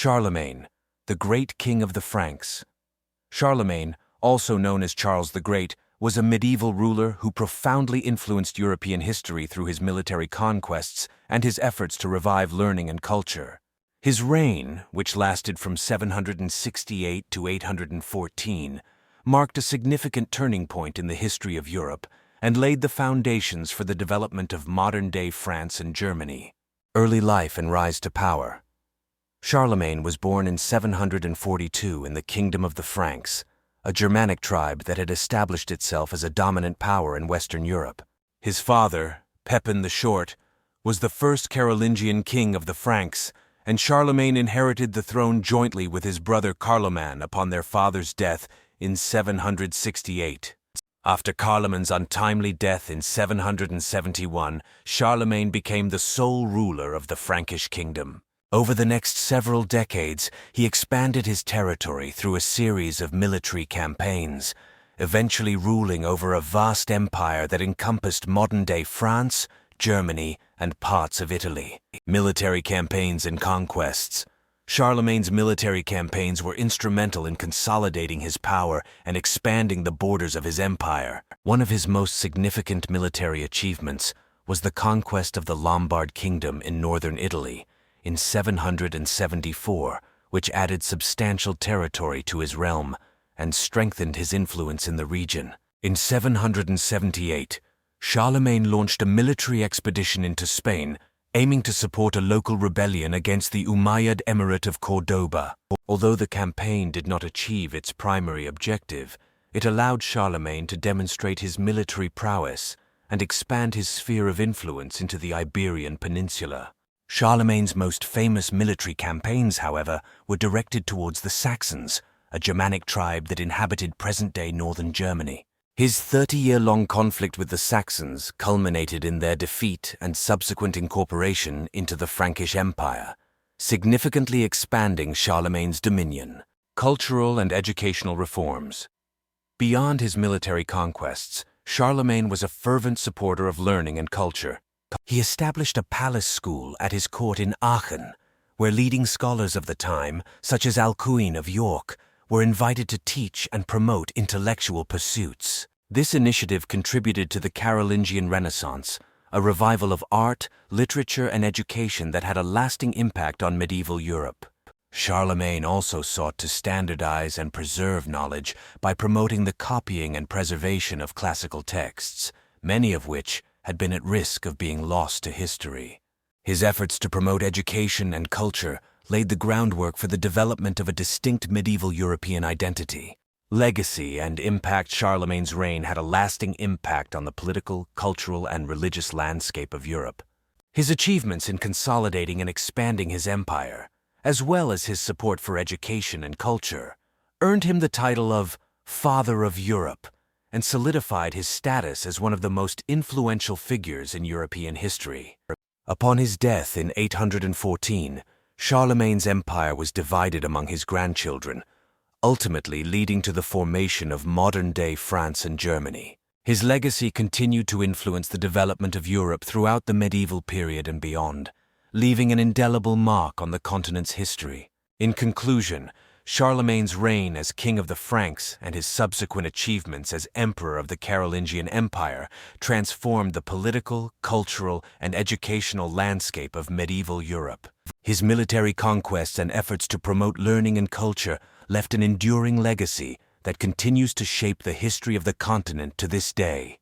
Charlemagne, the great king of the Franks. Charlemagne, also known as Charles the Great, was a medieval ruler who profoundly influenced European history through his military conquests and his efforts to revive learning and culture. His reign, which lasted from 768 to 814, marked a significant turning point in the history of Europe and laid the foundations for the development of modern-day France and Germany. Early life and rise to power. Charlemagne was born in 742 in the Kingdom of the Franks, a Germanic tribe that had established itself as a dominant power in Western Europe. His father, Pepin the Short, was the first Carolingian king of the Franks, and Charlemagne inherited the throne jointly with his brother Carloman upon their father's death in 768. After Carloman's untimely death in 771, Charlemagne became the sole ruler of the Frankish kingdom. Over the next several decades, he expanded his territory through a series of military campaigns, eventually ruling over a vast empire that encompassed modern-day France, Germany, and parts of Italy. Military campaigns and conquests. Charlemagne's military campaigns were instrumental in consolidating his power and expanding the borders of his empire. One of his most significant military achievements was the conquest of the Lombard kingdom in northern Italy in 774, which added substantial territory to his realm and strengthened his influence in the region. In 778, Charlemagne launched a military expedition into Spain, aiming to support a local rebellion against the Umayyad Emirate of Cordoba. Although the campaign did not achieve its primary objective, it allowed Charlemagne to demonstrate his military prowess and expand his sphere of influence into the Iberian Peninsula. Charlemagne's most famous military campaigns, however, were directed towards the Saxons, a Germanic tribe that inhabited present-day northern Germany. His 30-year-long conflict with the Saxons culminated in their defeat and subsequent incorporation into the Frankish Empire, significantly expanding Charlemagne's dominion. Cultural and educational reforms. Beyond his military conquests, Charlemagne was a fervent supporter of learning and culture. He established a palace school at his court in Aachen, where leading scholars of the time, such as Alcuin of York, were invited to teach and promote intellectual pursuits. This initiative contributed to the Carolingian Renaissance, a revival of art, literature, and education that had a lasting impact on medieval Europe. Charlemagne also sought to standardize and preserve knowledge by promoting the copying and preservation of classical texts, many of which had been at risk of being lost to history. His efforts to promote education and culture laid the groundwork for the development of a distinct medieval European identity. Legacy and impact. Charlemagne's reign had a lasting impact on the political, cultural, and religious landscape of Europe. His achievements in consolidating and expanding his empire, as well as his support for education and culture, earned him the title of Father of Europe and solidified his status as one of the most influential figures in European history. Upon his death in 814, Charlemagne's empire was divided among his grandchildren, ultimately leading to the formation of modern-day France and Germany. His legacy continued to influence the development of Europe throughout the medieval period and beyond, leaving an indelible mark on the continent's history. In conclusion, Charlemagne's reign as king of the Franks and his subsequent achievements as emperor of the Carolingian Empire transformed the political, cultural, and educational landscape of medieval Europe. His military conquests and efforts to promote learning and culture left an enduring legacy that continues to shape the history of the continent to this day.